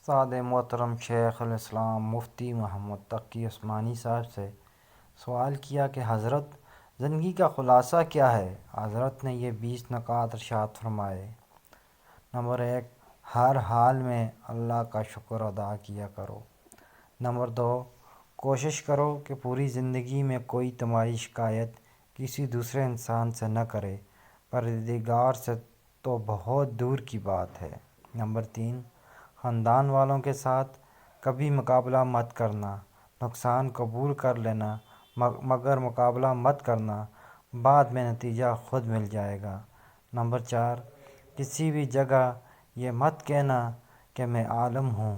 استاد محترم شیخ الاسلام مفتی محمد تقی عثمانی صاحب سے سوال کیا کہ حضرت زندگی کا خلاصہ کیا ہے؟ حضرت نے یہ 20 نکات ارشاد فرمائے۔ نمبر 1، ہر حال میں اللہ کا شکر ادا کیا کرو۔ نمبر 2، کوشش کرو کہ پوری زندگی میں کوئی تمہاری شکایت کسی دوسرے انسان سے نہ کرے، پروردگار سے تو بہت دور کی بات ہے۔ نمبر 3، خاندان والوں کے ساتھ کبھی مقابلہ مت کرنا، نقصان قبول کر لینا مگر مقابلہ مت کرنا، بعد میں نتیجہ خود مل جائے گا۔ نمبر 4، کسی بھی جگہ یہ مت کہنا کہ میں عالم ہوں،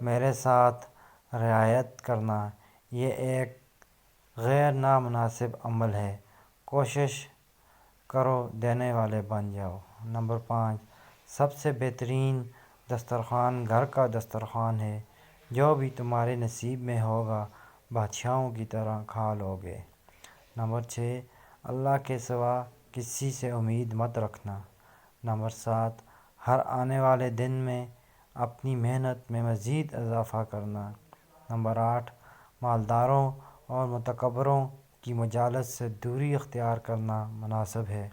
میرے ساتھ رعایت کرنا، یہ ایک غیر نامناسب عمل ہے، کوشش کرو دینے والے بن جاؤ۔ نمبر 5، سب سے بہترین دسترخوان گھر کا دسترخوان ہے، جو بھی تمہارے نصیب میں ہوگا بادشاہوں کی طرح کھا لو گے۔ نمبر 6، اللہ کے سوا کسی سے امید مت رکھنا۔ نمبر 7، ہر آنے والے دن میں اپنی محنت میں مزید اضافہ کرنا۔ نمبر 8، مالداروں اور متکبروں کی مجالس سے دوری اختیار کرنا مناسب ہے۔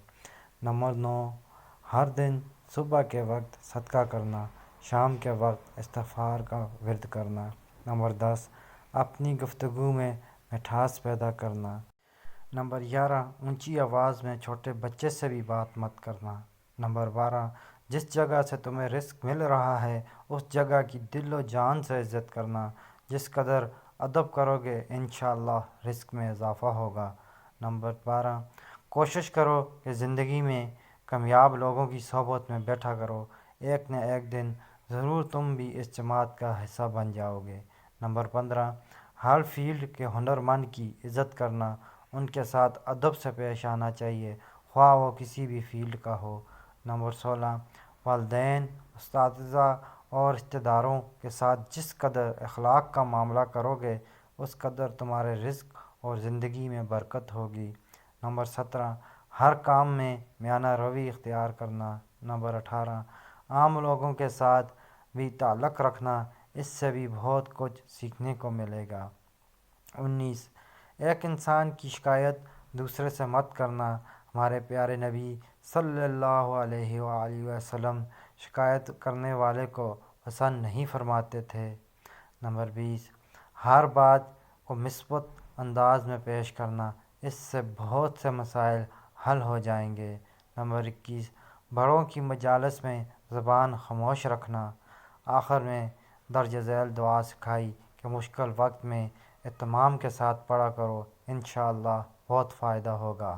نمبر 9، ہر دن صبح کے وقت صدقہ کرنا، شام کے وقت استغفار کا ورد کرنا۔ نمبر 10، اپنی گفتگو میں مٹھاس پیدا کرنا۔ نمبر 11، اونچی آواز میں چھوٹے بچے سے بھی بات مت کرنا۔ نمبر 12، جس جگہ سے تمہیں رزق مل رہا ہے اس جگہ کی دل و جان سے عزت کرنا، جس قدر ادب کرو گے انشاءاللہ رزق میں اضافہ ہوگا۔ نمبر 12، کوشش کرو کہ زندگی میں کامیاب لوگوں کی صحبت میں بیٹھا کرو، ایک نہ ایک دن ضرور تم بھی اس جماعت کا حصہ بن جاؤ گے۔ نمبر 15، ہر فیلڈ کے ہنرمند کی عزت کرنا، ان کے ساتھ ادب سے پیش آنا چاہیے، خواہ وہ کسی بھی فیلڈ کا ہو۔ نمبر 16، والدین، اساتذہ اور رشتہ داروں کے ساتھ جس قدر اخلاق کا معاملہ کرو گے اس قدر تمہارے رزق اور زندگی میں برکت ہوگی۔ نمبر 17، ہر کام میں میانہ روی اختیار کرنا۔ نمبر 18، عام لوگوں کے ساتھ بھی تعلق رکھنا، اس سے بھی بہت کچھ سیکھنے کو ملے گا۔ 19، ایک انسان کی شکایت دوسرے سے مت کرنا، ہمارے پیارے نبی صلی اللہ علیہ وآلہ وسلم شکایت کرنے والے کو پسند نہیں فرماتے تھے۔ نمبر 20، ہر بات کو مثبت انداز میں پیش کرنا، اس سے بہت سے مسائل حل ہو جائیں گے۔ نمبر 21، بڑوں کی مجالس میں زبان خاموش رکھنا۔ آخر میں درج ذیل دعا سکھائی کہ مشکل وقت میں اہتمام کے ساتھ پڑھا کرو، انشاءاللہ بہت فائدہ ہوگا۔